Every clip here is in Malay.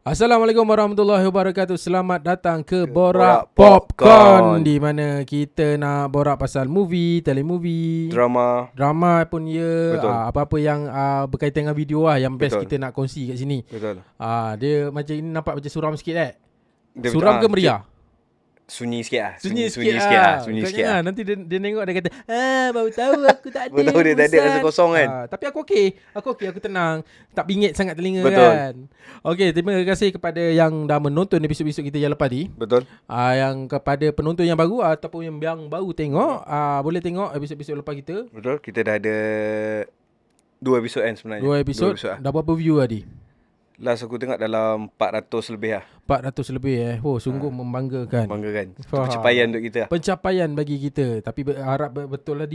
Assalamualaikum warahmatullahi wabarakatuh. Selamat datang ke Borak Borak Popcorn, Popcorn. di mana kita nak borak pasal movie, telemovie, Drama. pun ya, Betul. apa-apa yang berkaitan dengan video yang best Betul. kita nak kongsi kat sini. Betul. Dia macam ini nampak macam suram sikit Dia Suram ke meriah? Sunyi sikit lah. Sunyi Sunyi sikit sikit lah. lah. Sunyi Kau sikit jangan, lah. nanti dia nengok, dia kata baru tahu aku tak ada. Baru tahu dia tak ada, bosan." rasa kosong kan? Tapi aku okey. Aku tenang. Tak bingit sangat telinga. Betul. Kan. Okey, terima kasih kepada yang dah menonton episod-episod kita yang lepas ni. Betul. Yang kepada penonton yang baru ataupun yang baru tengok, boleh tengok episod-episod lepas kita. Betul. Kita dah ada 2 episod kan sebenarnya. 2 episod. lah. Dah berapa view tadi? Last aku tengok dalam 400 lebih lah. 400 lebih Oh, sungguh membanggakan. Bangga kan. Itu Faham. pencapaian untuk kita lah. Pencapaian bagi kita. Tapi harap betul lah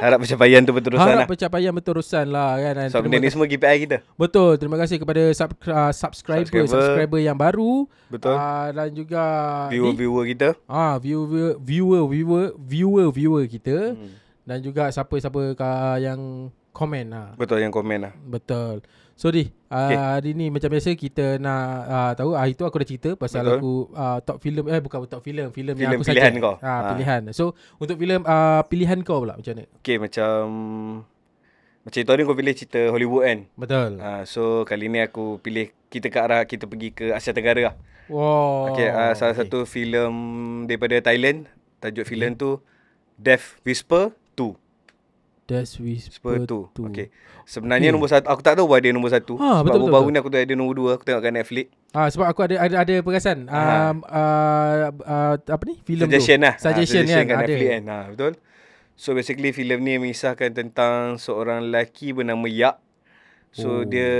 Harap pencapaian tu berterusan Harap lah. pencapaian berterusan lah kan. Sebab benda ni semua KPI kita. Betul. Terima kasih kepada subscriber yang baru. Betul. Dan juga Viewer kita. viewer kita. Dan juga siapa-siapa yang komen Betul, yang komen lah. Betul. So hari ni macam biasa kita nak tahu itu aku dah cerita pasal Betul. aku top filem bukan top filem yang aku pilihan suggest. kau. Pilihan. So untuk filem pilihan kau pula macam mana? Okay, macam itu hari kau pilih cerita Hollywood kan. Betul. So kali ni aku pilih kita ke arah kita pergi ke Asia Tenggara lah. Wow. Okay, salah satu filem daripada Thailand. Tajuk filem tu Death Whisper 2. Death Whisper 2. Okay. Sebenarnya nombor 1, aku tak tahu dia nombor 1. Sebab betul, baru ni aku dah ada nombor 2. Aku tengok kat Netflix. Sebab aku ada perasan apa ni filem tu. Suggestion lah. Suggestion kan kat ada. Netflix kan. Betul. So basically filem ni mengisahkan tentang seorang lelaki bernama Yak. So dia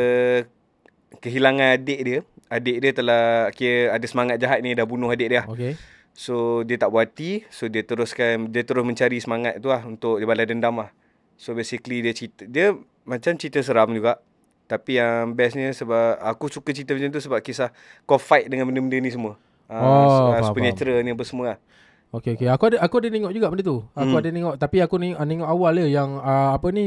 kehilangan adik dia. Adik dia telah ada semangat jahat ni, dah bunuh adik dia. Okay. So dia tak puas hati. So dia terus mencari semangat tu lah untuk dia balas dendam lah. So basically dia macam cerita seram juga. Tapi yang bestnya sebab aku suka cerita macam tu sebab kisah kau fight dengan benda-benda ni semua. Supernatural ni apa semua lah. Okay. Aku ada tengok juga benda tu. Aku ada tengok, tapi aku tengok awal yang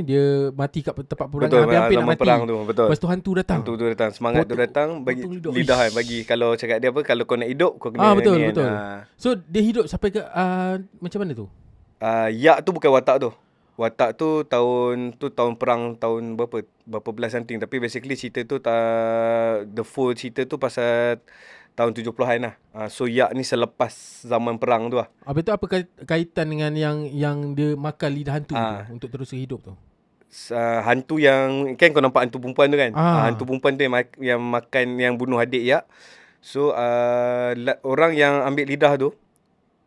dia mati kat tempat peperangan, hampir nak mati. Perang tu, betul. Lepas tu hantu datang. Semangat tu datang bagi lidah kan, bagi kalau cakap dia apa, kalau kau nak hidup kau kena betul. ni kan. So dia hidup sampai ke macam mana tu? Yak tu bukan watak tu. Watak tu tahun perang tahun berapa belas something. Tapi basically cerita tu the full cerita tu pasal tahun 70-an lah. So Yak ni selepas zaman perang tu lah. Habis tu apa kaitan dengan yang dia makan lidah hantu tu untuk terus hidup tu? Hantu yang kan kau nampak hantu perempuan tu kan. Hantu perempuan tu yang makan, yang bunuh adik Yak. So orang yang ambil lidah tu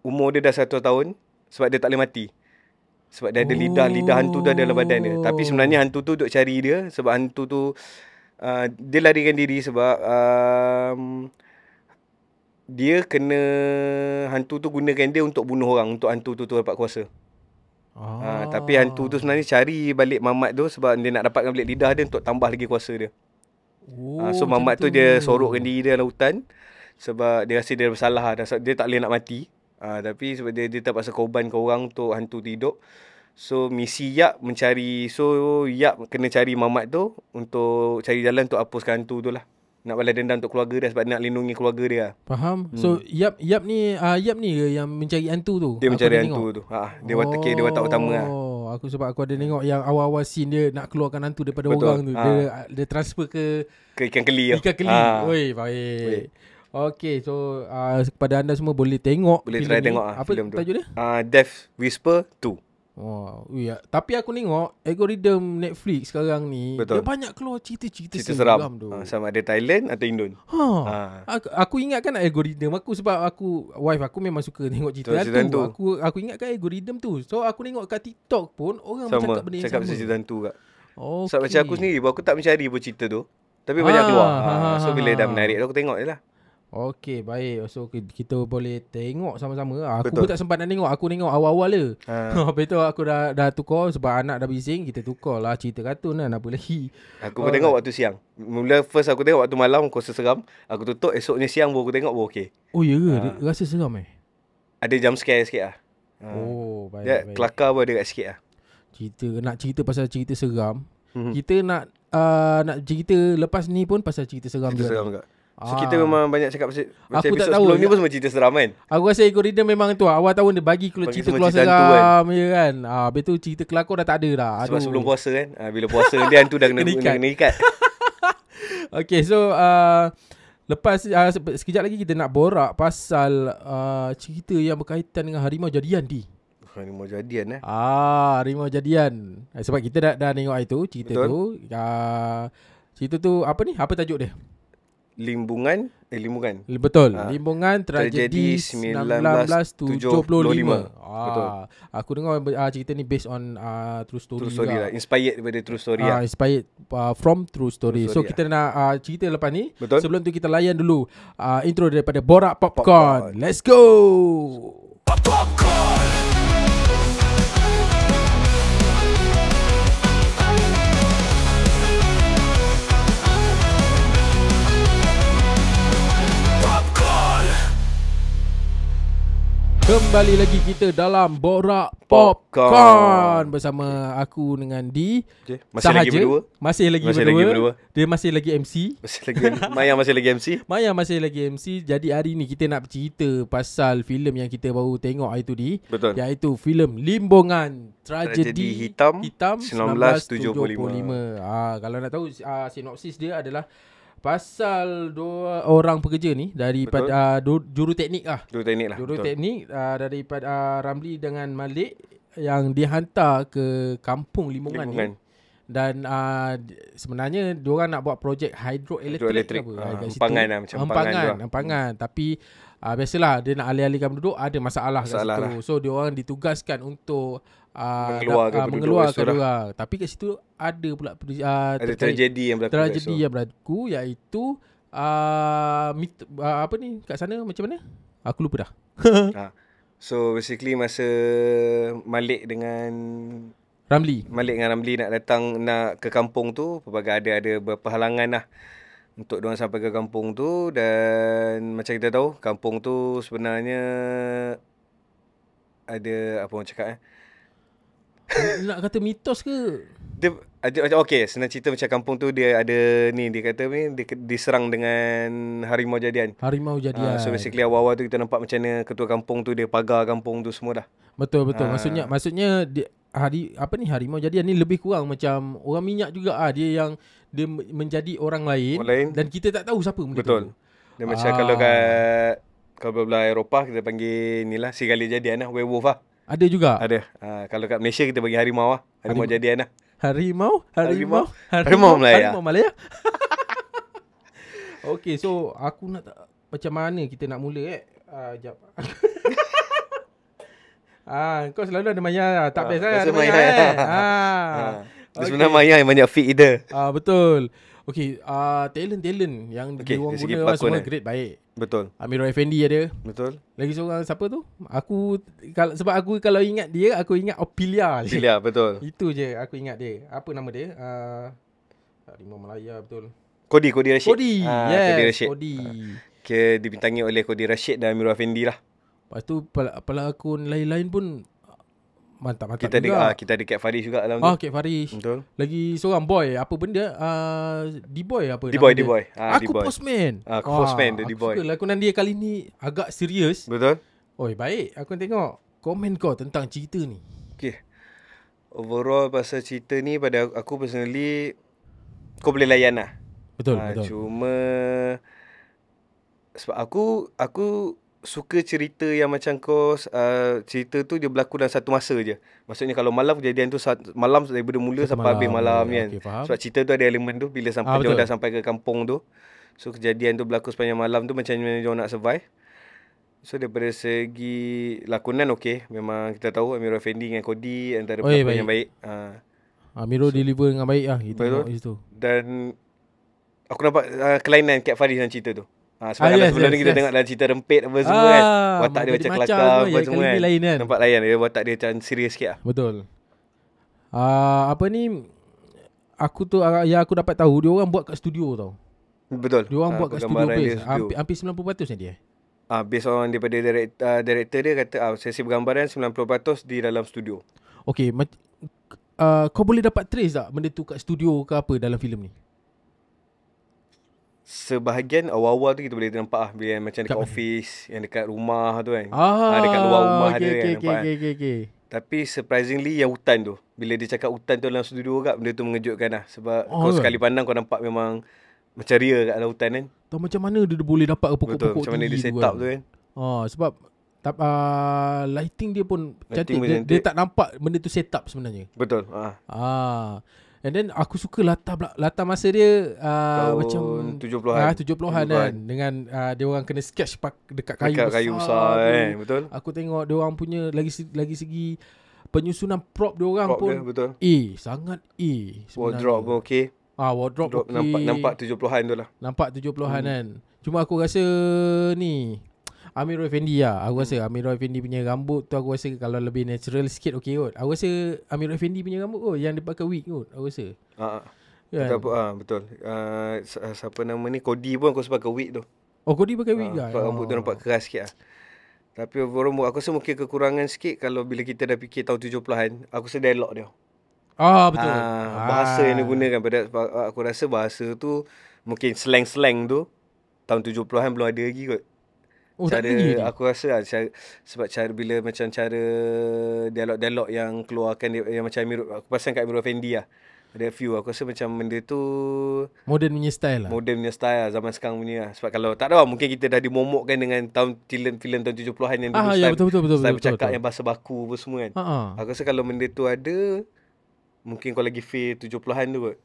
umur dia dah 100 tahun sebab dia tak boleh mati. Sebab dia ada lidah hantu tu ada dalam badan dia. Tapi sebenarnya hantu tu duk cari dia. Sebab hantu tu dia larikan diri sebab dia kena, hantu tu gunakan dia untuk bunuh orang, untuk hantu tu dapat kuasa. Tapi hantu tu sebenarnya cari balik mamat tu sebab dia nak dapatkan balik lidah dia untuk tambah lagi kuasa dia. So mamat tu dia sorokkan diri dia dalam hutan sebab dia rasa dia bersalah dah, dia tak boleh nak mati. Tapi sebab dia terpaksa korbankan orang untuk hantu tu hidup. So misi Yak mencari, so Yak kena cari mamat tu untuk cari jalan untuk hapuskan hantu tu lah. Nak balas dendam untuk keluarga dia sebab nak lindungi keluarga dia. Faham? So Yap ni ke yang mencari hantu tu? Dia mencari hantu tu. Dia watak utama lah. Sebab aku ada tengok yang awal-awal scene dia nak keluarkan hantu daripada Betul. orang tu. Dia transfer ke ikan keli. Ikan keli. Oi, baik. Okay, so kepada anda semua boleh tengok. Boleh try tengok apa filem tu. tajuk dia? Death Whisper 2. Ya. Tapi aku tengok algoritma Netflix sekarang ni, betul, dia banyak keluar cerita seram tu. Sama ada Thailand atau Indon. Aku ingatkan algoritma aku sebab wife aku memang suka tengok cerita tu. Aku ingatkan algoritma tu. So aku tengok kat TikTok pun orang bercakap benda yang sama. Cakap cerita tu kak. Okay. Sebab macam aku sendiri aku tak mencari pun cerita tu, tapi banyak keluar. So bila dah menarik aku tengok je lah. Okay, baik. So kita boleh tengok sama-sama. Aku pun tak sempat nak tengok. Aku tengok awal-awal je. Lepas tu aku dah tukar sebab anak dah bising. Kita tukar lah cerita kartun lah. Apa lagi. Aku pun tengok waktu siang. Mula first aku tengok waktu malam, aku rasa seram. Aku tutup, esoknya siang baru aku tengok, baru okey. Oh ya ke? Rasa seram Ada jump scare sikit lah. Baik. Dia kelakar pun ada kat sikit lah. Nak cerita pasal cerita seram. Kita nak nak cerita lepas ni pun pasal cerita seram Cerita juga. seram juga. So kita memang banyak cakap pasal aku tak tahu sebelum ni pun semua cerita seram kan. Aku rasa algoritma memang tu awal tahun dia bagi keluar cerita keluar seram je kan. Habis tu cerita kelakor dah tak ada dah. Sebab sebelum puasa kan. Bila puasa dia hantu dah kena ikat. Okay, so lepas sekejap lagi kita nak borak pasal cerita yang berkaitan dengan harimau jadian di. Harimau jadian harimau jadian. Sebab kita dah tengok itu cerita tu. Cerita tu apa ni? Apa tajuk dia? Limbungan. Betul. Limbungan tragedi 1975. Betul. Aku dengar cerita ni based on true story lah. Inspired daripada true story lah. Inspired from true story. So kita nak cerita lepas ni. Betul. Sebelum tu kita layan dulu intro daripada Borak Popcorn. Let's go. Popcorn. Kembali lagi kita dalam Borak Popcorn bersama aku dengan Di. Masih lagi berdua. Masih lagi berdua. Dia masih lagi MC. Maya masih lagi MC. Maya masih lagi MC. Jadi hari ni kita nak bercerita pasal filem yang kita baru tengok hari tu, Di. Betul. Iaitu filem Limbungan Tragedi Hitam 1975. Kalau nak tahu sinopsis dia adalah pasal dua orang pekerja ni daripada juruteknik lah. Juruteknik daripada Ramli dengan Malik yang dihantar ke kampung Limbungan ni. Dan sebenarnya diorang nak buat projek hidroelektrik empangan. Tapi biasalah dia nak alih-alihkan penduduk, ada masalah kat situ. So diorang ditugaskan untuk mengeluarkan orang. Tapi kat situ ada pula ada tragedi yang berlaku iaitu apa ni kat sana macam mana? Aku lupa dah. So basically masa Malik dengan Ramli nak datang nak ke kampung tu, pelbagai ada beberapa halangan lah untuk diorang sampai ke kampung tu. Dan macam kita tahu kampung tu sebenarnya ada apa orang cakap nak kata mitos ke? Dia okey, senang cerita macam kampung tu dia ada ni, dia kata ni dia diserang dengan harimau jadian. So basically awal-awal tu kita nampak macam mana ketua kampung tu dia pagar kampung tu semua dah. Betul. Maksudnya harimau jadian ni lebih kurang macam orang minyak juga dia menjadi orang lain dan kita tak tahu siapa benda tu. Betul. Dia macam kalau belah Eropah kita panggil inilah serigala jadian lah, werewolf lah. Ada juga. Ada. Kalau kat Malaysia kita bagi harimau lah. Harimau jadian lah. Harimau Malaya. Harimau Malaya. Okay, so aku nak macam mana kita nak mula jap. Kau selalu ada Maya. Tak best ada Maya. Sebenarnya Maya yang banyak fit kita. Betul. Okay, talent yang diorang guna semua grade baik. Betul. Amirul Effendi ada. Betul. Lagi seorang siapa tu? Sebab aku kalau ingat dia, aku ingat Opilia. Betul. Itu je aku ingat dia. Apa nama dia? Harimau Malaya, betul. Kodi Rashid. Kodi. Dibintangi oleh Kodi Rashid dan Amirul Effendi lah. Lepas tu pelakon lain-lain pun mantap kita juga. Kita ada Kat Faris juga dalam tu. Kat Faris. Betul. Lagi seorang boy, apa benda? D-boy apa? D-boy. Aku Postman. Postman, dia D-boy. Aku suka lakonan dia kali ni agak serius. Betul. Baik. Aku tengok komen kau tentang cerita ni. Okay. Overall pasal cerita ni pada aku personally, kau boleh layan lah. Betul. Cuma sebab aku suka cerita yang macam kau cerita tu dia berlaku dalam satu masa je. Maksudnya kalau malam kejadian tu malam daripada mula sampai habis malam kan. Okay, sebab cerita tu ada elemen tu bila sampai dia dah sampai ke kampung tu. So kejadian tu berlaku sepanjang malam tu macam mana dia nak survive. So daripada segi lakonan memang kita tahu Amirul Effendi dengan Kodi antara pelakon yang baik. Amirul deliver dengan baik lah itu. Dan aku nampak kelainan Kat Faris dalam cerita tu. Sebab sebelum ni kita tengok dalam cerita rempit apa semua kan. Watak dia macam kelakar apa semua kan. Nampak layan dia, watak dia macam serius sikit lah. Betul. Apa ni, aku tu yang aku dapat tahu dia orang buat kat studio tau. Betul. Dia orang buat kat studio base. Hampir 90% dia. Based on daripada director dia kata sesi bergambaran 90% di dalam studio. Okay, kau boleh dapat trace tak benda tu kat studio ke apa dalam filem ni? Sebahagian awal-awal tu kita boleh nampak bila macam dekat office, yang dekat rumah tu kan. Dekat luar rumah dia kan nampak. Okay. Tapi surprisingly yang hutan tu, bila dia cakap hutan tu dalam studio kat, benda tu mengejutkan lah. Sebab kau sekali pandang kau nampak memang macam real kat dalam hutan kan. Tahu macam mana dia boleh dapat pokok-pokok macam mana dia set up tu kan. Sebab lighting dia pun cantik. Dia tak nampak benda tu set up sebenarnya. Betul. And then aku suka latar masa dia macam 70-an. 70-an kan. Dengan dia orang kena sketch dekat kayu besar kan. Betul. Aku tengok dia orang punya lagi segi penyusunan prop dia orang pun dia, betul. Sangat sebenarnya. Wardrobe pun okey. Wardrobe okey. Nampak 70-an tu lah. Nampak 70-an kan. Cuma aku rasa ni Amirul Effendi lah. Aku rasa Amirul Effendi punya rambut tu aku rasa kalau lebih natural sikit okey kot. Aku rasa Amirul Effendi punya rambut kot yang dia pakai wig kot. Aku rasa. Betul. Siapa nama ni? Kodi pun aku suka pakai wig tu. Kodi pakai wig lah. Rambut tu nampak keras sikit lah. Tapi overall aku rasa mungkin kekurangan sikit kalau bila kita dah fikir tahun 70-an. Aku rasa dialog dia. Betul. Bahasa yang digunakan aku rasa bahasa tu mungkin slang-slang tu tahun 70-an belum ada lagi kot. Cara aku rasa sebab cara macam cara dialog-dialog yang keluarkan dia, yang macam aku pasang kat Amirul Effendi lah. Ada few aku rasa macam benda tu modern punya style lah. Zaman sekarang punya lah. Sebab kalau tak ada mungkin kita dah dimomokkan dengan tahun filem tahun 70-an yang dulu style bercakap yang bahasa baku apa semua kan. Aku rasa kalau benda tu ada, mungkin kau lagi feel 70-an tu kot.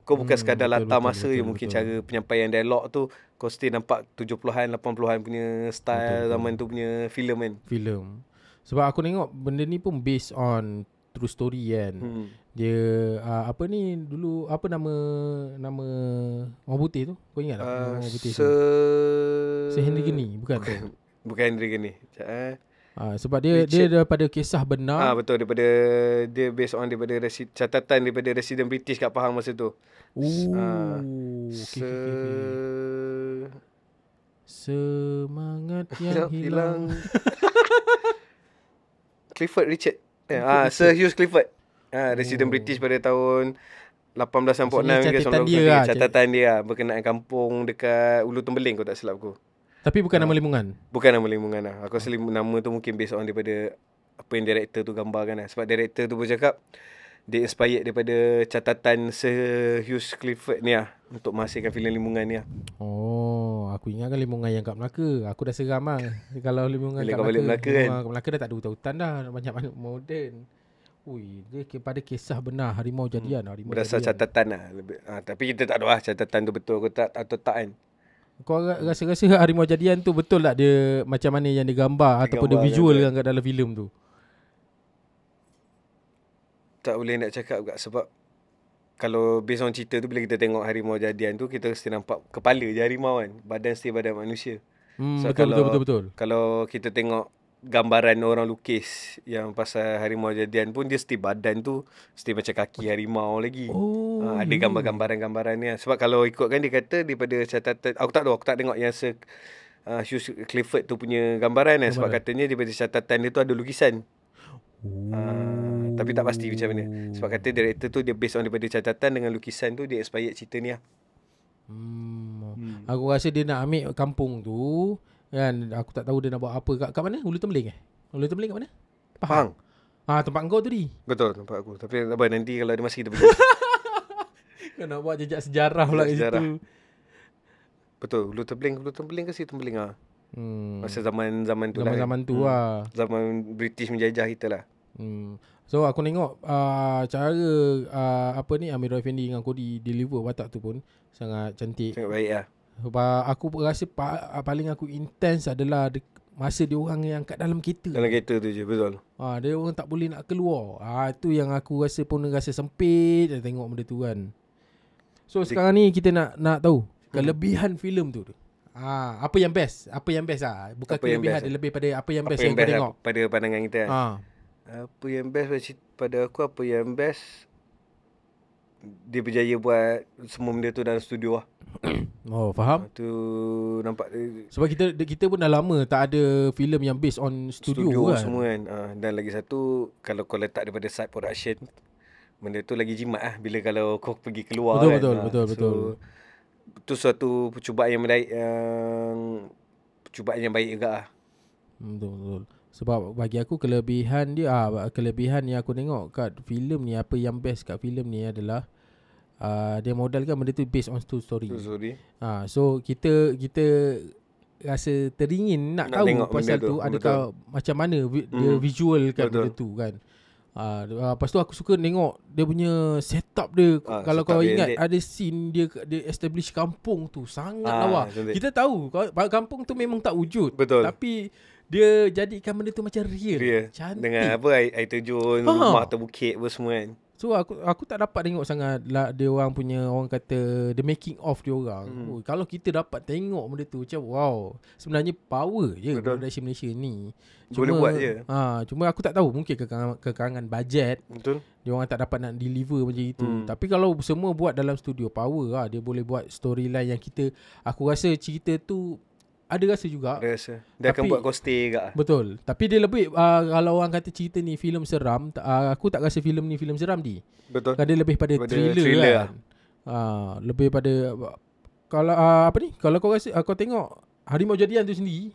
Kau bukan sekadar latar masa je, mungkin cara penyampaian dialog tu kau still nampak 70-an 80-an punya style zaman tu punya filem kan. Sebab aku tengok benda ni pun based on true story kan. Dia apa ni dulu, apa nama orang putih tu? Kau ingat tak nama orang putih tu? Henry Geni, bukan tu? Bukan Henry Geni. Sebab dia daripada kisah benar. Betul, dia based on daripada catatan daripada resident British kat Pahang masa tu. Semangat yang hilang. Clifford Richard. Sir Hugh Clifford. Resident British pada tahun 1896 catatan dia berkenaan kampung dekat Ulu Tembeling kalau tak silap aku. Tapi bukan nama limungan. Bukan nama limungan lah. Aku rasa nama tu mungkin based on daripada apa yang director tu gambarkan lah. Sebab director tu bercakap dia inspired daripada catatan Sir Hugh Clifford ni lah untuk menghasilkan filem limungan ni lah. Aku ingatkan limungan yang kat Melaka. Aku dah seram lah. Kalau limungan kat Melaka kan. Kat Melaka dah tak ada hutan-hutan dah. Banyak moden. Dia pada kisah benar harimau jadian. Berdasar catatan lah. Tapi kita tak tahu lah catatan tu betul ke tak atau tak kan. Kau rasa harimau jadian tu betul tak dia macam mana yang dia gambar ataupun dia visual kan kat dalam filem tu? Tak boleh nak cakap kat, sebab kalau based on cerita tu bila kita tengok harimau jadian tu kita mesti nampak kepala je harimau kan. Badan still badan manusia. Betul. Kalau kita tengok gambaran orang lukis yang pasal harimau jadian pun dia still badan tu still macam kaki harimau lagi. Ada gambar-gambaran ni. Sebab kalau ikutkan dia kata daripada catatan, aku tak tengok yang Hugh Clifford tu punya gambaran kan. Sebab katanya daripada catatan dia tu ada lukisan. Tapi tak pasti macam mana. Sebab kata director tu dia based on daripada catatan dengan lukisan tu dia inspired cerita ni lah. Aku rasa dia nak ambil kampung tu kan. Aku tak tahu dia nak buat apa kat mana? Ulu Tembeling Ulu Tembeling kat mana? Pahang. Tempat kau tu ni. Betul, tempat aku. Tapi nanti kalau ada masa kita pergi. Kau nak buat jejak sejarah pula kat situ. Betul, Ulu Tembeling ke situ Tembeling ah. Masa zaman tu lah. Zaman tu lah. Zaman British menjajah kita lah. So aku tengok cara Amirul Effendi dengan Kodi deliver watak tu pun sangat cantik. Sangat baik lah. Aku rasa paling aku intense adalah masa dia orang yang kat dalam kereta. Dalam kereta tu je, betul. Dia orang tak boleh nak keluar. Itu yang aku rasa pun rasa sempit tengok benda tu kan. So sekarang ni kita nak tahu kelebihan filem tu. Apa yang best? Bukan apa kelebihan, dia lebih pada apa yang best yang kau tengok. Pada pandangan kita. Apa yang best pada aku, apa yang best dia berjaya buat semua benda tu dalam studio lah. Faham? Tu nampak. Sebab kita pun dah lama tak ada filem yang based on studio kan. Semua kan. Dan lagi satu, kalau kau letak daripada side production, benda tu lagi jimat lah bila kalau kau pergi keluar betul, kan. Betul. Itu suatu percubaan yang baik, percubaan yang baik juga lah. Betul. Sebab bagi aku kelebihan yang aku tengok kat filem ni, apa yang best kat filem ni adalah dia modalkan benda tu based on true story. So kita rasa teringin nak tahu pasal tu, adakah macam mana dia visual kan benda tu kan. Lepas tu aku suka tengok dia punya setup dia. Kalau kau ingat ada scene dia establish kampung tu sangat lawa. Kita tahu kampung tu memang tak wujud. Tapi dia jadikan benda tu macam real. Cantik. Dengan air terjun, rumah atas bukit apa semua kan. So aku tak dapat tengok sangat lah dia orang punya, orang kata the making of dia orang. Kalau kita dapat tengok benda tu macam wow, sebenarnya power je production Malaysia ni. Boleh buat je. Cuma aku tak tahu, mungkin kekurangan bajet. Dia orang tak dapat nak deliver macam itu. Tapi kalau semua buat dalam studio, power lah. Dia boleh buat storyline yang aku rasa cerita tu ada rasa juga. Dia akan buat cosplay juga. Betul. Tapi dia lebih kalau orang kata cerita ni filem seram, aku tak rasa filem ni filem seram di. Betul. Dia lebih pada thriller kan. Lebih pada kalau kalau kau rasa kau tengok Harimau Jadian tu sendiri,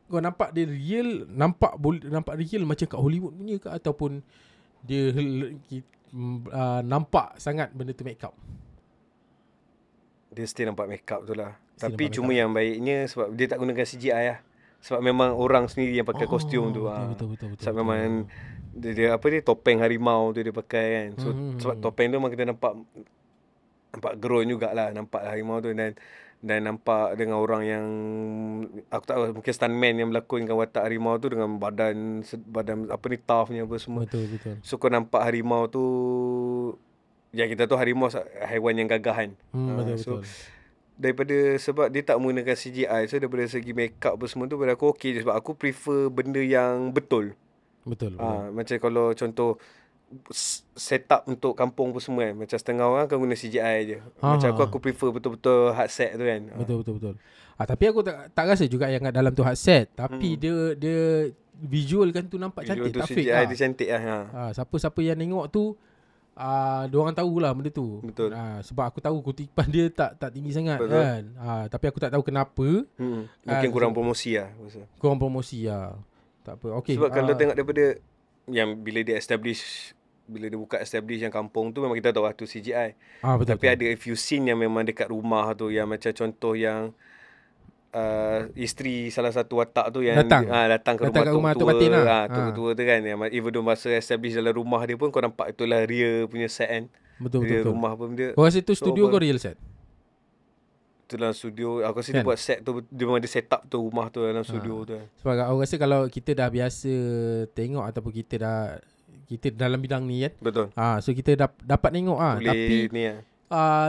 kau nampak dia real, nampak real macam kat Hollywood punya ke, ataupun dia nampak sangat benda tu make up. Dia still nampak make up tu lah. Tapi cuma yang baiknya sebab dia tak gunakan CGI lah. Sebab memang orang sendiri yang pakai kostum tu. Betul. Sebab memang dia topeng harimau tu dia pakai kan. So sebab topeng tu memang kita nampak grown jugalah, nampak harimau tu, dan nampak dengan orang yang aku tak tahu, mungkin stuntman yang melakonkan watak harimau tu dengan badan tough-nya apa semua. Betul. So kau nampak harimau tu, yang kita tahu harimau haiwan yang gagah kan. Betul. Daripada sebab dia tak menggunakan CGI, so daripada segi make up apa semua tu pada aku okey je, sebab aku prefer benda yang betul. Macam kalau contoh set up untuk kampung apa semua kan, macam setengah orang kan guna CGI je. Macam aku prefer betul-betul hard set tu kan. Betul. Tapi aku tak rasa juga yang kat dalam tu hard set, tapi dia visual kan tu nampak cantik, tak fake CGI dia cantik lah. Siapa-siapa yang tengok tu diorang tahulah benda tu. Betul. Sebab aku tahu kutipan dia tak tinggi sangat. Betul. Kan. Tapi aku tak tahu kenapa. Mungkin kurang promosi lah. Tak apa. Okay. Sebab kalau tengok daripada yang bila dia buka establish yang kampung tu, memang kita tahu tu CGI. Tapi ada a few scene yang memang dekat rumah tu, yang macam contoh yang isteri salah satu watak tu yang datang ke rumah tok tua, tok tua tu kan, even though masa establish dalam rumah dia pun kau nampak itulah real punya set kan. Betul. Rumah pun dia. Kau rasa tu studio kau real set? Tu dalam studio aku rasa dia buat set tu, dia memang dia set up tu rumah tu dalam studio tu. Sebab aku rasa kalau kita dah biasa tengok ataupun kita dalam bidang ni kan. Betul. So kita dapat tengok tapi ni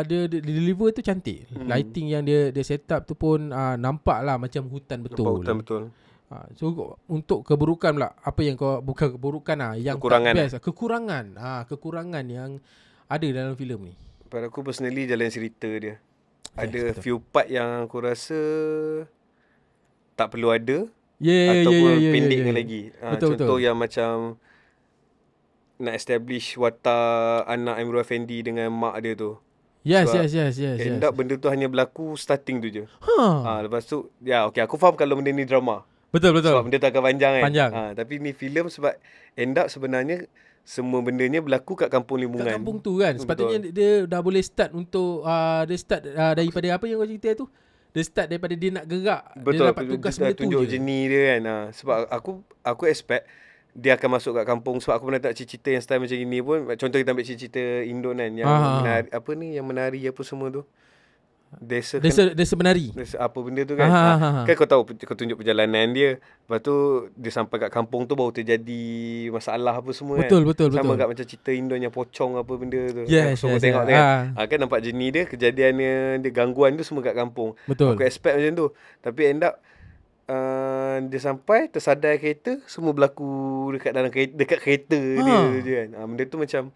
dia deliver tu cantik. Lighting yang dia set up tu pun nampak lah macam hutan betul. Betul. So untuk keburukan pula, apa yang kau, bukan keburukan yang kekurangan tak best, kekurangan yang ada dalam filem ni. Pada aku personally jalan cerita dia. Ada few part yang aku rasa tak perlu ada, ataupun pendek lagi. Contoh yang macam nak establish watak anak Amirul Effendi dengan mak dia tu. Yes. End up benda tu hanya berlaku starting tu je. Lepas tu aku faham kalau benda ni drama. Betul. Sebab benda tu akan panjang kan. Tapi ni filem sebab end up sebenarnya semua bendanya berlaku kat kampung Limbungan. Kat kampung tu kan. Sepatutnya dia dah boleh start untuk dia start daripada apa yang kau cerita tu. Dia start daripada dia nak gerak. Betul. Dia dapat tugas benda tu je. Tunjuk jenis dia kan. Sebab aku expect dia akan masuk kat kampung. Sebab aku pernah tak cerita yang style macam ini pun. Contoh kita ambil cerita Indo kan, yang menari, yang menari apa semua tu, Desa menari. Apa benda tu kan. Kan kau tahu, kau tunjuk perjalanan dia. Lepas tu dia sampai kat kampung tu baru terjadi masalah apa semua. Betul. Sama kat macam cerita Indo yang pocong apa benda tu. Semua tengok kan. Kan nampak jenis dia, kejadiannya dia, gangguan tu semua kat kampung. Betul. Aku expect macam tu. Tapi end up dia sampai tersadar kereta, semua berlaku dekat dalam kereta, dekat kereta dia je kan. Benda tu macam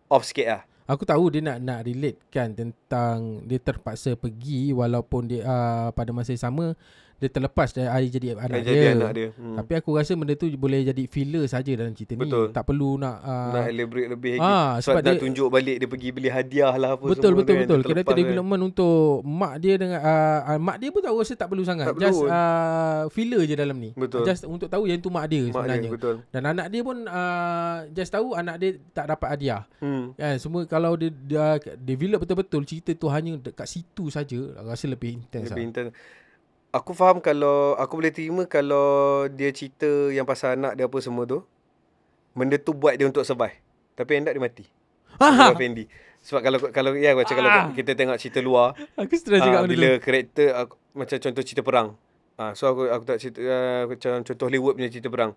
off sikit lah. Aku tahu dia nak relate kan tentang dia terpaksa pergi walaupun dia pada masa yang sama dia terlepas dari jadi anak dia. Tapi aku rasa benda tu boleh jadi filler saja dalam cerita Betul. ni. Tak perlu nak elaborate lebih lagi. Sebab nak tunjuk balik dia pergi beli hadiah lah apa betul, semua. Betul. Character development untuk mak dia dengan mak dia pun tak rasa tak perlu sangat. Tak just filler je dalam ni. Betul. Just untuk tahu yang tu mak dia sebenarnya. Betul. Dan anak dia pun just tahu anak dia tak dapat hadiah. Kan semua kalau dia develop betul-betul cerita tu hanya dekat situ saja, rasa lebih intense. Aku faham kalau aku boleh terima kalau dia cerita yang pasal anak dia apa semua tu. Benda tu buat dia untuk survive. Tapi end up dia mati. Fendi. Sebab kalau macam kalau kita tengok cerita luar, aku stress juga bila karakter macam contoh cerita perang. So aku tak cerita macam contoh Hollywood punya cerita perang.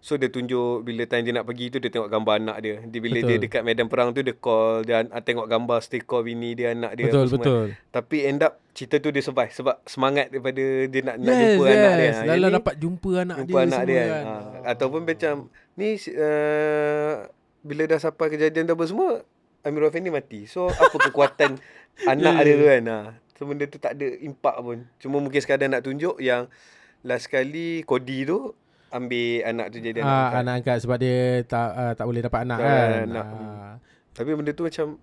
So dia tunjuk bila time dia nak pergi tu dia tengok gambar anak dia. Bila dia dekat medan perang tu dia call, dia tengok gambar stay call bini dia, anak dia. Betul. Tapi end up cerita tu dia survive sebab semangat daripada dia nak jumpa anak dia. Lala dapat jumpa anak dia kan. Ataupun macam ni bila dah sampai kejadian tu apa semua, Amirul Effendi mati. So apa kekuatan anak dia tu kan. So benda tu tak ada impak pun. Cuma mungkin sekadar nak tunjuk yang last kali Kodi tu ambil anak tu jadi anak angkat sebab dia tak boleh dapat anak kan. Tapi benda tu macam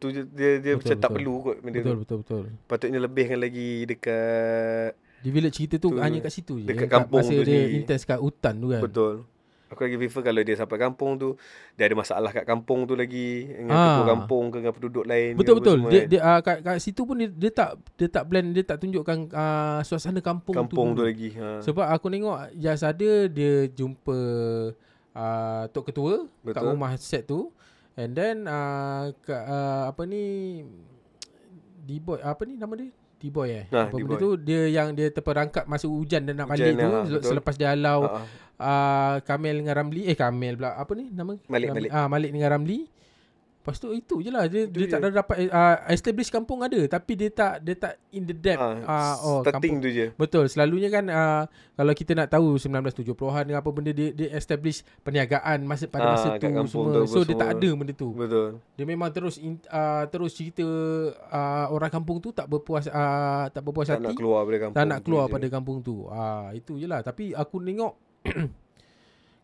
tu dia macam tak perlu kot benda tu. Betul. Patutnya lebihkan lagi dekat develop cerita tu hanya kat situ je. Dekat kampung tu dia intense kat hutan tu kan. Betul. Aku lagi prefer kalau dia sampai kampung tu, dia ada masalah kat kampung tu lagi dengan ketua kampung ke dengan penduduk lain. Betul. Dia kat situ pun dia tak blend, dia tak tunjukkan suasana kampung tu lagi. Sebab aku tengok just ada dia jumpa Tok Ketua kat rumah set tu, and then D-boy nama dia? D-boy benda tu dia yang dia terperangkap masa hujan dan nak balik tu selepas dia halau Kamel dengan Ramli Kamel pula apa ni nama Malik dengan Ramli. Lepas tu itu je lah dia tak ada dapat establish kampung ada tapi dia tak in the depth starting kampung tu je. Betul, selalunya kan kalau kita nak tahu 1970-an dengan apa benda dia establish perniagaan pada masa tu semua. So dia tak ada benda tu. Betul. Dia memang terus cerita orang kampung tu tak berpuas hati. Nak keluar pada kampung. Tak nak keluar pada kampung tu. Itu je lah. Tapi aku tengok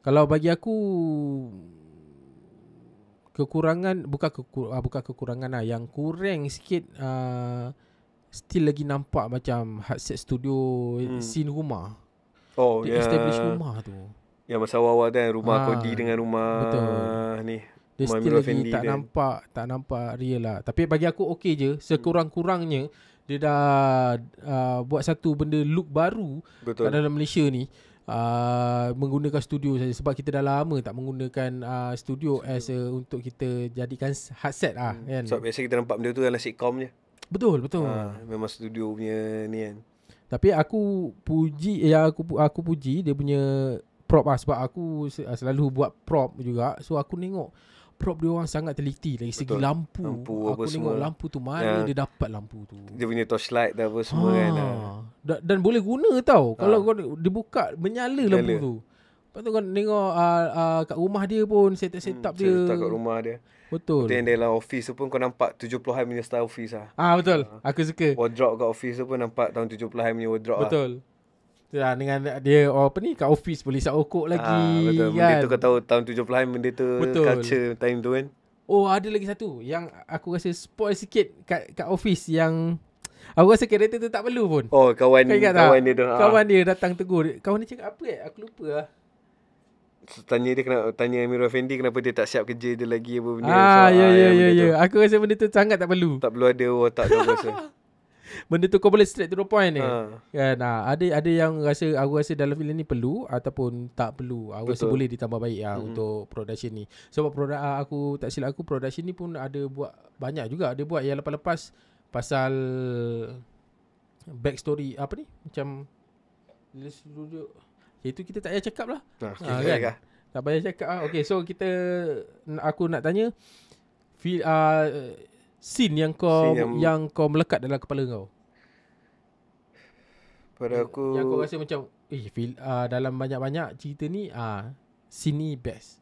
kalau bagi aku kekurangan bukan kekurangan lah, yang kurang sikit still lagi nampak macam Hardset Studio scene rumah. Dia establish rumah tu. Yang masa awal kan rumah Kodi dengan rumah ni. Dia still lagi tak nampak real lah. Tapi bagi aku okey je. Sekurang-kurangnya dia dah buat satu benda look baru kat dalam Malaysia ni. Menggunakan studio saja sebab kita dah lama tak menggunakan studio untuk kita jadikan hardset kan. Sebab biasa kita nampak benda tu dalam sitcom je. Betul. Memang studio punya ni kan. Tapi aku puji dia punya prop sebab aku selalu buat prop juga. So aku tengok prop dia orang sangat teliti dari segi lampu aku tengok semua. Lampu tu mana dia dapat lampu tu. Dia punya torchlight dah apa semua kan. Dan boleh guna tau. Kalau kau dibuka menyala lampu tu. Lepas tu kau tengok kat rumah dia pun setup dia. Setup kat rumah dia. Betul. Yang dalam office tu pun kau nampak 70-an punya style office lah. Betul. Aku suka. Wardrobe kat office tu pun nampak tahun 70-an punya wardrobe lah. Betul. Dengan dia kat office boleh isap rokok lagi. Betul. Kan? Benda tu kau tahu tahun 70-an benda tu culture time tu kan. Ada lagi satu yang aku rasa spoil sikit kat office yang aku rasa karakter tu tak perlu pun. Kawan dia tu. Kawan dia datang tegur. Kawan dia cakap apa aku lupa lah. Tanya Amirul Effendi kenapa dia tak siap kerja dia lagi apa benda. Ya. Aku rasa benda tu sangat tak perlu. Tak perlu ada otak tu aku rasa. Benda tu kau boleh straight to the point ni. Kan ada yang aku rasa dalam filem ni perlu ataupun tak perlu. Aku rasa boleh ditambah baik untuk production ni. Sebab aku tak silap aku production ni pun ada buat banyak juga. Dia buat yang lepas-lepas pasal backstory apa ni macam studio. Itu kita tak payah cakap lah. Kan? Tak payah cakap. Okay, so aku nak tanya scene yang kau melekat dalam kepala kau. Pada aku yang kau rasa macam dalam banyak-banyak cerita ni scene ni best.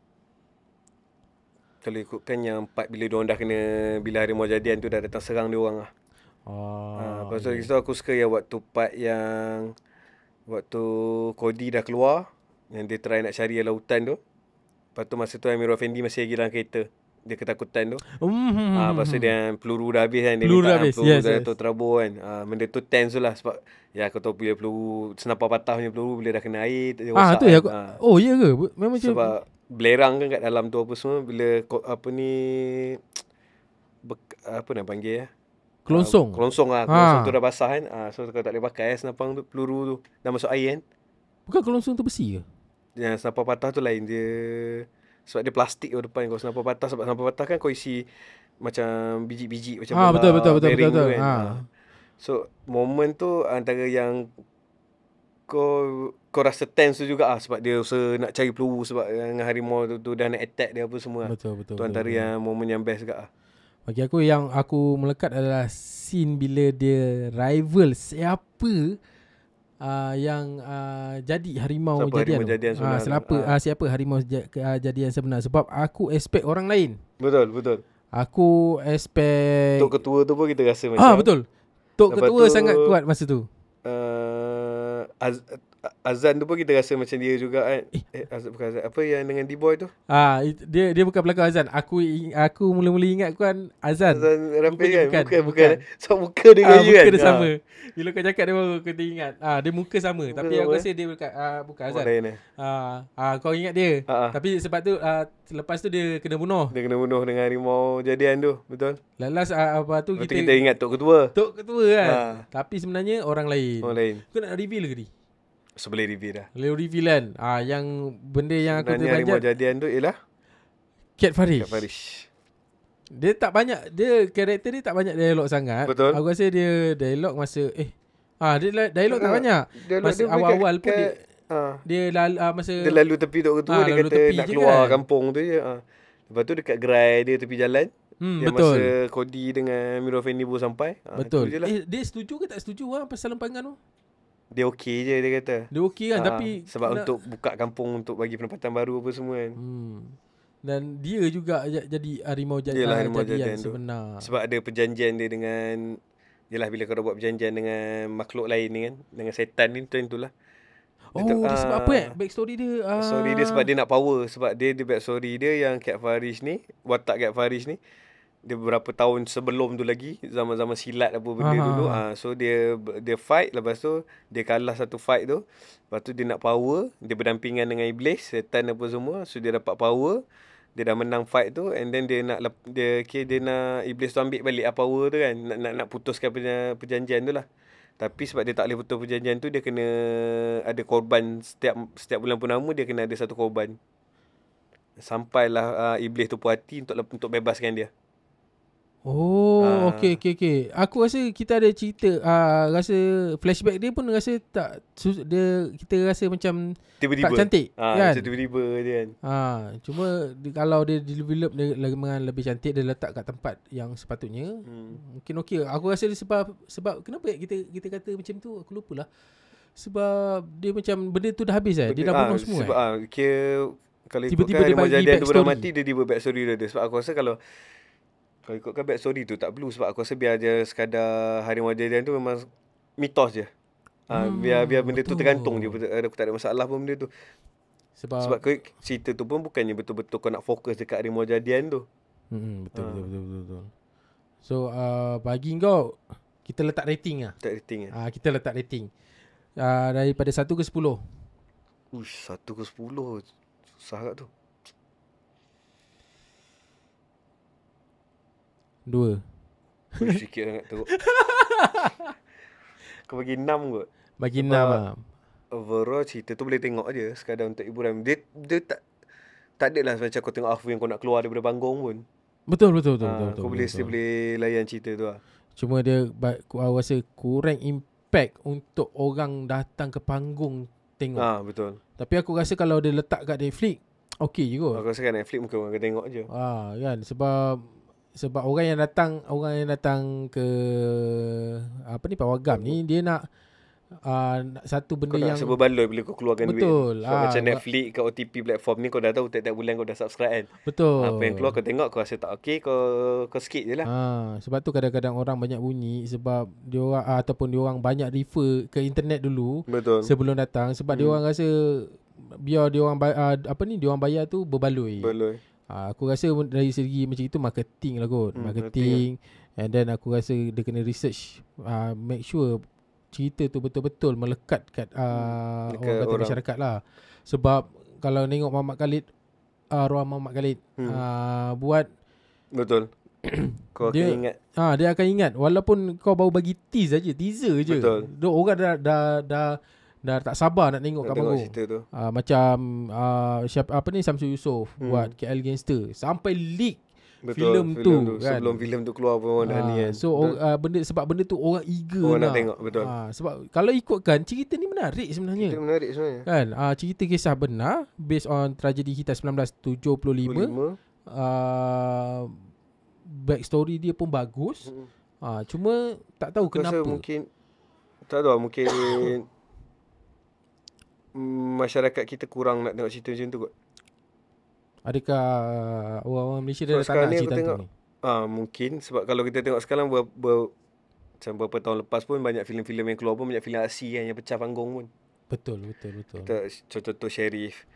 kalau ikutkan yang part bila diorang dah kena, bila harimau jadian tu dah datang serang diorang lah. Lepas tu yeah. Aku suka yang waktu part yang waktu Cody dah keluar, yang dia try nak cari lautan tu. Lepas tu masa tu Amirul Effendi masih lagi dalam kereta. Dia ketakutan tu. Lepas tu dia peluru dah habis kan. Dia peluru dah habis. Peluru dah terabur kan. Benda tu tense tu lah. Sebab ya aku tahu bila peluru, senapan patah punya peluru, bila dah kena air, dia rosak. Tu ya aku, oh ya ke? Memang sebab belerang kan kat dalam tu apa semua. Bila apa ni, apa nak panggil ya? Kelonsong. Kelonsong tu dah basah kan. So kau tak boleh pakai senapang tu, peluru tu. Dah masuk air kan. Bukan kelonsong tu besi ke? Yang senapang patah tu lain dia. Sebab dia plastik kat depan. Kalau senapang patah, sebab senapang patah kan kau isi macam biji-biji macam betul. Kan. So moment tu antara yang kau rasa tense tu juga sebab dia usaha nak cari peluru, sebab dengan harimau tu dah nak attack dia apa semua. Betul. Tu antara yang moment yang best juga. Bagi aku yang aku melekat adalah scene bila dia rival siapa yang jadi harimau jadian. Siapa harimau jadian sebenar. Sebab aku expect orang lain. Betul. Aku expect Tok Ketua tu pun kita rasa macam betul. Tok Ketua sangat kuat masa tu. Azan tu pun kita rasa macam dia juga kan. Azan bukan Azan. Apa yang dengan D-Boy tu? Dia bukan pelakon Azan. Aku mula-mula ingat kan Azan Rafi kan. Bukan. So muka dia gaya kan. Muka dia sama. Bila kau cakap dia baru aku ingat. Dia muka sama. Tapi aku rasa dia bukan Azan. Kau ingat dia. Tapi sebab tu lepas tu dia kena bunuh. Dia kena bunuh dengan harimau jadian tu. Betul. Last apa tu kita ingat Tok Ketua. Tok Ketua kan. Tapi sebenarnya orang lain. Kau nak reveal ke ni? Boleh reveal dah. Boleh reveal kan. Yang benda yang aku terperanjat, harimau jadian tu ialah Cat Farish. Dia tak banyak, karakter dia tak banyak dialog sangat. Betul. Aku rasa dia dialog masa dia dialog tak banyak. Masa awal-awal pun dia masa dia lalu tepi Tok Ketua, dia kata nak keluar kan kampung tu je. Lepas tu dekat gerai dia tepi jalan. Yang betul. Masa Cody dengan Amirul Effendi baru sampai. Betul. Dia setuju ke tak setuju pasal lempangan tu? Dia okey je dia kata. Dia okey kan, tapi sebab untuk buka kampung, untuk bagi penempatan baru apa semua kan. Dan dia juga jadi harimau jadian sebenar. Sebab ada perjanjian dia dengan, yelah bila kau dah buat perjanjian dengan makhluk lain ni kan, dengan setan ni, itulah. Dia sebab apa backstory dia? Story dia sebab dia nak power. Sebab dia backstory dia yang Cat Farish ni, watak Cat Farish ni, dia beberapa tahun sebelum tu lagi, zaman-zaman silat apa benda dulu. So dia fight, lepas tu dia kalah satu fight tu. Lepas tu dia nak power, dia berdampingan dengan iblis, setan apa semua. So dia dapat power, dia dah menang fight tu, and then dia nak iblis tu ambil balik power tu kan, nak putuskan perjanjian tu lah. Tapi sebab dia tak boleh putus perjanjian tu, dia kena ada korban setiap bulan purnama, dia kena ada satu korban. Sampailah iblis tu puas hati untuk bebaskan dia. Okey. Aku rasa kita ada cerita, rasa flashback dia pun rasa tak, kita rasa macam tiba-tiba tak cantik kan. Macam tiba-tiba dia kan. Cuma kalau dia develop dengan lebih cantik, dia letak kat tempat yang sepatutnya, mungkin okey. Aku rasa dia sebab kenapa kita kata macam tu, aku lupalah. Sebab dia macam benda tu dah habis dia dah bunuh semua. Sebab kalau tiba-tiba ikutkan harimau jadian tu dah mati, dia buat backstory dia. Sebab aku rasa kalau ikutkan backstory tu tak perlu. Sebab aku rasa biar je sekadar harimau jadian tu memang mitos je. Biar benda tu tergantung je. Aku tak ada masalah pun benda tu. Sebab cerita tu pun bukannya betul-betul kau nak fokus dekat harimau jadian tu. Betul. So bagi kau, kita letak rating lah. Kita letak rating daripada 1 ke 10. 1 ke 10 susah kat tu. 2. Sikit sangat teruk. Kau bagi 6 kot. Bagi 6 lah. Overall cerita tu boleh tengok je, sekadar untuk hiburan. Dia tak adalah macam kau tengok Afu yang kau nak keluar daripada panggung pun. Betul. Kau boleh layan cerita tu lah. Cuma dia aku rasa kurang impact untuk orang datang ke panggung tengok. Betul. Tapi aku rasa kalau dia letak kat Netflix, okey je kot. Aku rasa kat Netflix mungkin orang akan tengok je. Kan sebab orang yang datang ke Pawagam ni, dia nak satu benda kau yang serba baloi bila kau keluarkan duit. Betul. So, macam Netflix kat OTP platform ni kau dah tahu tiap-tiap bulan kau dah subscribe kan. Betul. Apa yang keluar kau tengok, kau rasa tak okey, kau skip je lah. Sebab tu kadang-kadang orang banyak bunyi sebab dia orang ataupun dia orang banyak refer ke internet dulu. Betul. Sebelum datang sebab dia orang rasa biar dia orang dia orang bayar tu berbaloi. Aku rasa dari segi macam itu marketing lah kot. Marketing. And then aku rasa dia kena research, make sure cerita tu betul-betul melekat kat orang kata masyarakat lah. Sebab kalau tengok Muhammad Khalid, arwah Muhammad Khalid buat, betul. Kau akan ingat. Dia akan ingat walaupun kau baru bagi teaser je. Betul. Orang dah tak sabar nak tengok kat panggung. Cerita tu. Macam Samsul Yusof buat KL Gangster sampai leak filem tu kan. Sebelum filem tu keluar pun dah ni kan. So sebab benda tu orang eager nak tengok. Betul. Sebab kalau ikutkan cerita ni menarik sebenarnya. Kan? Cerita kisah benar based on tragedi Hita 1975. Backstory dia pun bagus. Cuma tak tahu kenapa. Mungkin masyarakat kita kurang nak tengok cerita macam tu kot. Adakah orang Malaysia dah tak nak cerita tu ni? Mungkin sebab kalau kita tengok sekarang macam beberapa tahun lepas pun banyak filem-filem yang keluar pun banyak filem aksi yang pecah panggung pun. Betul. Contoh Sherif,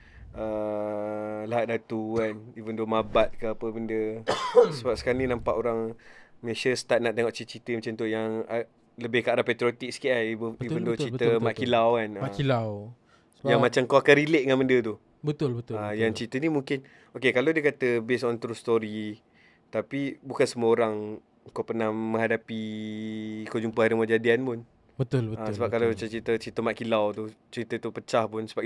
Lahad Datu kan, even though Mabat ke apa benda. Sebab sekarang ni nampak orang Malaysia start nak tengok cerita macam tu yang lebih ke arah patriotik sikit lah. Even though cerita Mat Kilau kan. Mat Kilau. Yang macam kau akan relate dengan benda tu. Betul. Yang cerita ni mungkin kalau dia kata based on true story, tapi bukan semua orang kau pernah menghadapi, kau jumpa hari kejadian pun. Betul. Sebab kalau macam cerita Mat Kilau tu, cerita tu pecah pun sebab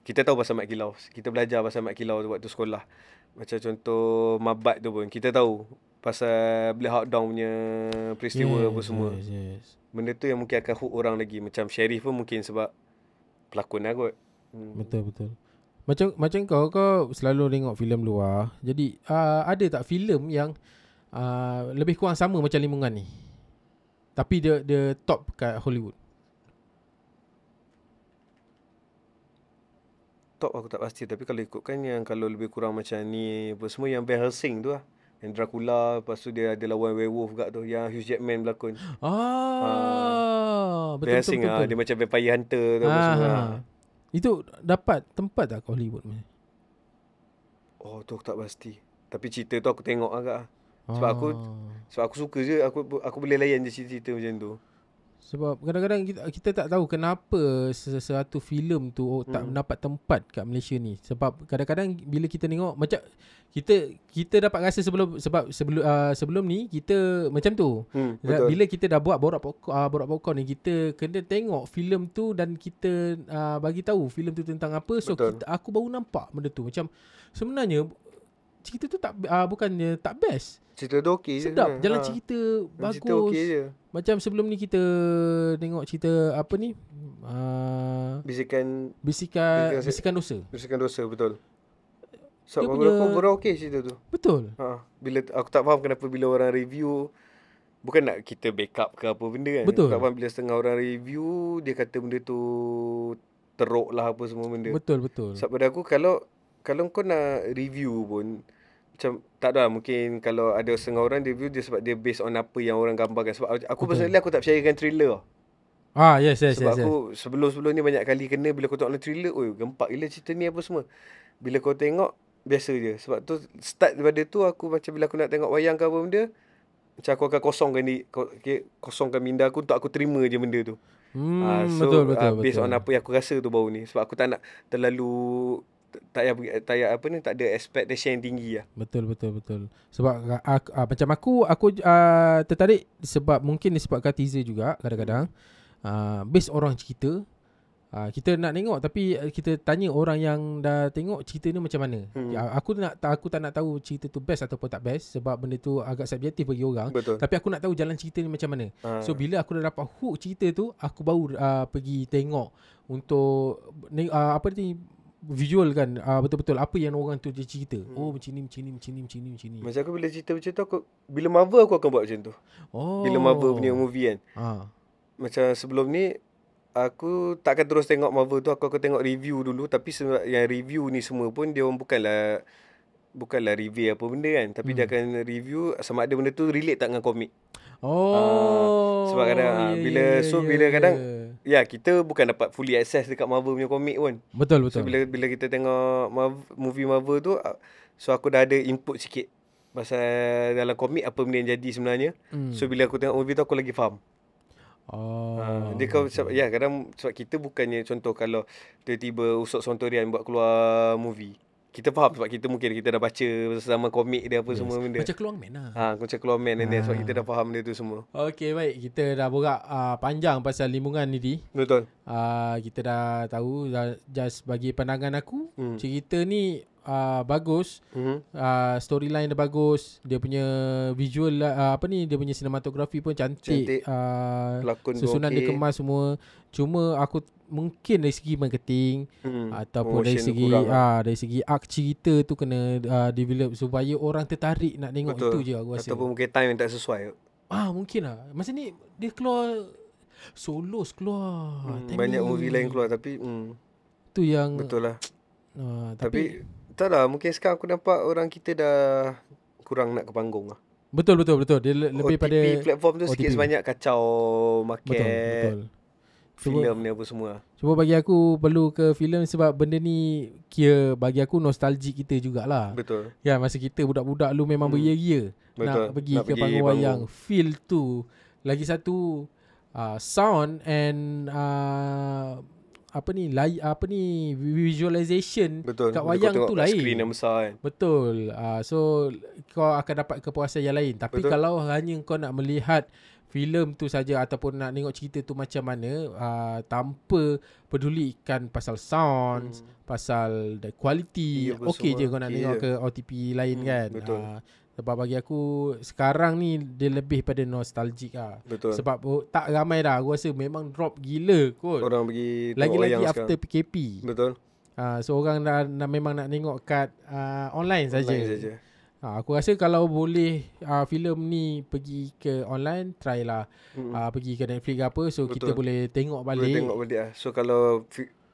kita tahu pasal Mat Kilau. Kita belajar pasal Mat Kilau tu waktu sekolah. Macam contoh Mabat tu pun kita tahu pasal Black Hawk Down punya peristiwa apa semua. Yes. Benda tu yang mungkin akan hook orang lagi. Macam Sherif pun mungkin sebab pelakon lah kot. Betul. Macam kau selalu tengok filem luar. Jadi ada tak filem yang lebih kurang sama macam Limungan ni, tapi dia top kat Hollywood? Top aku tak pasti, tapi kalau ikutkan yang kalau lebih kurang macam ni apa semua, yang Van Helsing tu lah, yang Dracula, lepas tu dia ada lawan werewolf kat tu yang Hugh Jackman berlakon. Betul. Van Helsing dia macam vampire hunter tu apa semua. Itu dapat tempat tak kat Hollywood ni? Tu aku tak pasti, tapi cerita tu aku tengok agak. Sebab aku suka je, aku boleh layan je cerita macam tu. Sebab kadang-kadang kita tak tahu kenapa sesuatu filem tu tak mendapat tempat kat Malaysia ni. Sebab kadang-kadang bila kita tengok macam kita dapat rasa sebelum ni kita macam tu. Bila kita dah buat borak popcorn ni, kita kena tengok filem tu dan kita bagi tahu filem tu tentang apa. So aku baru nampak benda tu macam sebenarnya cerita tu bukannya tak best. Cerita tu okey je. Sedap, jalan cerita bagus. Cerita okey je. Macam sebelum ni kita tengok cerita apa ni? Bisikan dosa. Bisikan dosa, betul. So aku okey cerita tu. Betul. Bila aku tak faham kenapa bila orang review, bukan nak kita backup ke apa benda kan. Betul. Tak faham bila setengah orang review dia kata benda tu teruk lah apa semua benda. Betul. Sebab pada aku kalau kau nak review pun macam tak tahu lah, mungkin kalau ada setengah orang review dia sebab dia based on apa yang orang gambarkan. Sebab aku personally aku tak percayakan trailer. Yes. Sebab aku sebelum ni banyak kali kena bila kau tengok trailer, gempak gila cerita ni apa semua. Bila kau tengok biasa je. Sebab tu start daripada tu aku macam bila aku nak tengok wayang ke apa benda, macam aku akan kosongkan minda aku untuk aku terima je benda tu. Betul. Based on apa yang aku rasa tu baru ni. Sebab aku tak nak terlalu tak ada expectation yang tinggi lah. Betul. Sebab macam aku tertarik sebab mungkin disebabkan teaser juga kadang-kadang. Based orang cerita, kita nak tengok tapi kita tanya orang yang dah tengok cerita ni macam mana. Aku tak nak tahu cerita tu best ataupun tak best sebab benda tu agak subjektif bagi orang. Betul. Tapi aku nak tahu jalan cerita ni macam mana. So bila aku dah dapat hook cerita tu, aku baru pergi tengok untuk visual kan, betul-betul apa yang orang tu dia cerita. Macam ni. Macam aku bila cerita macam tu, bila Marvel aku akan buat macam tu. Bila Marvel punya movie kan. Macam sebelum ni aku takkan terus tengok Marvel tu. Aku akan tengok review dulu. Tapi yang review ni semua pun dia orang bukanlah review apa benda kan. Tapi dia akan review sama ada benda tu relate tak dengan komik. Sebab kadang bila kadang kita bukan dapat fully access dekat Marvel punya komik pun. Betul. So bila kita tengok movie Marvel tu, so aku dah ada input sikit pasal dalam komik apa benda yang jadi sebenarnya. So bila aku tengok movie tu aku lagi faham. Dia kadang sebab kita bukannya contoh kalau tiba-tiba Usop Sontorian buat keluar movie, kita faham sebab kita dah baca sama komik dia apa semua benda. Macam Keluar Man lah. Macam Keluar Man sebab kita dah faham dia tu semua. Okey, baik. Kita dah borak panjang pasal Limbungan ni. Betul. Kita dah tahu, just bagi pandangan aku, cerita ni bagus. Storyline dia bagus. Dia punya visual dia punya cinematography pun cantik. Susunan dia kemas semua. Cuma aku mungkin dari segi marketing ataupun dari segi arc cerita tu kena develop supaya orang tertarik nak tengok. Betul. Itu je aku rasa. Ataupun mungkin time yang tak sesuai. Mungkin lah. Masa ni dia keluar Solos keluar. Banyak movie lain keluar tapi tu yang betul lah. Tapi tak lah, mungkin sekarang aku nampak orang kita dah kurang nak ke panggung lah. Betul. Dia lebih pada OTP platform tu sikit sebanyak kacau market. Betul. Filem ni apa semua. Cuba bagi aku perlu ke filem sebab benda ni kira bagi aku nostalgic kita jugalah. Betul. Ya, masa kita budak-budak lu memang beria-ria nak pergi ke panggung wayang. Feel tu. Lagi satu sound and visualization. Betul. Kat wayang tu lain. Screen yang besar kan. Betul. So kau akan dapat kepuasan yang lain. Tapi kalau hanya kau nak melihat filem tu saja ataupun nak tengok cerita tu macam mana tanpa pedulikan pasal sound, pasal the quality, okey je kau nak tengok ke OTP lain kan. Betul. Sebab bagi aku sekarang ni dia lebih pada nostalgic lah. Betul. Sebab tak ramai dah. Aku rasa memang drop gila kot. Orang pergi lagi-lagi after sekarang. PKP. Betul. So orang dah memang nak tengok kat online saja. Aku rasa kalau boleh filem ni pergi ke online, try lah. Pergi ke Netflix apa, so betul. Kita boleh tengok balik. Boleh tengok balik lah. So kalau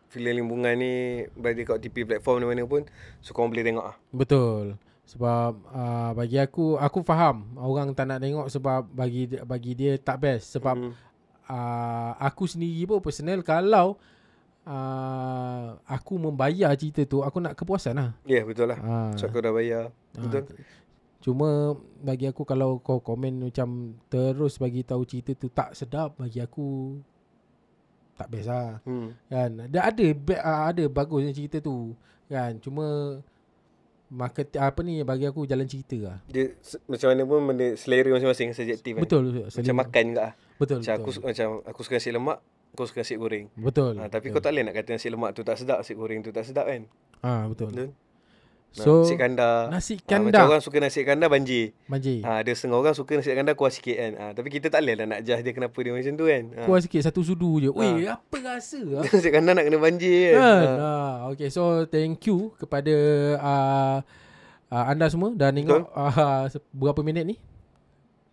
filem Limbungan ni berada kat OTP platform mana pun, so korang boleh tengok lah. Betul. Sebab bagi aku faham orang tak nak tengok sebab bagi dia tak best. Sebab aku sendiri pun personal, kalau aku membayar cerita tu, aku nak kepuasan lah. Ya, betul lah. So aku dah bayar. Betul. Cuma bagi aku kalau kau komen macam terus bagi tahu cerita tu tak sedap, bagi aku tak best lah. Kan? Ada bagusnya cerita tu kan. Cuma market bagi aku jalan cerita lah. Dia macam mana pun benda selera masing-masing, subjektif kan. Betul. Macam makan juga lah. Betul. Aku suka nasi lemak, kau suka nasi goreng. Betul. Tapi kau tak boleh nak kata nasi lemak tu tak sedap, nasi goreng tu tak sedap kan. Betul. So, nasi kandar. Macam orang suka nasi kandar banjir. Ada setengah orang suka nasi kandar kuah sikit kan. Tapi kita tak boleh lah nak judge dia kenapa dia macam tu kan. Kuah sikit satu sudu je. Weh, apa rasa lah. Nasi kandar nak kena banjir kan. Okay, so thank you kepada anda semua dah tengok berapa minit ni?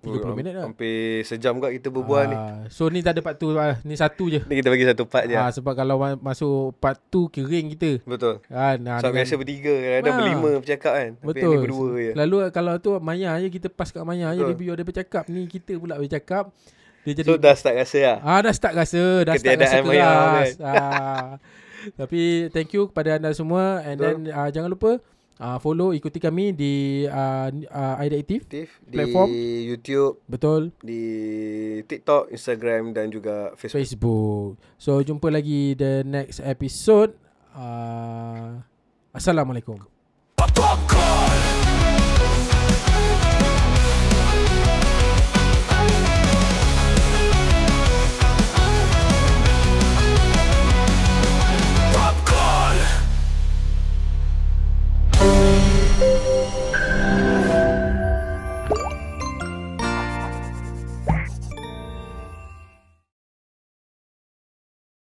30 minit dah. Hampir sejam kat kita berbual ni. So ni tak ada part 2, ni satu je. Ni kita bagi satu part je. Sebab kalau masuk part 2 kering kita. Betul. So biasa bertiga, kadang berlima bercakap kan. Betul. Tapi ni berdua je. Lalu kalau tu Maya je, kita pass kat Maya je, dia biar dia bercakap. Ni kita pula bercakap. Dia jadi, so dah start rasa lah. Dah start rasa keras. Tapi thank you kepada anda semua. And then jangan lupa follow, ikuti kami di Aida Aktif platform, di YouTube, betul, di TikTok, Instagram dan juga Facebook. So jumpa lagi the next episode. Assalamualaikum.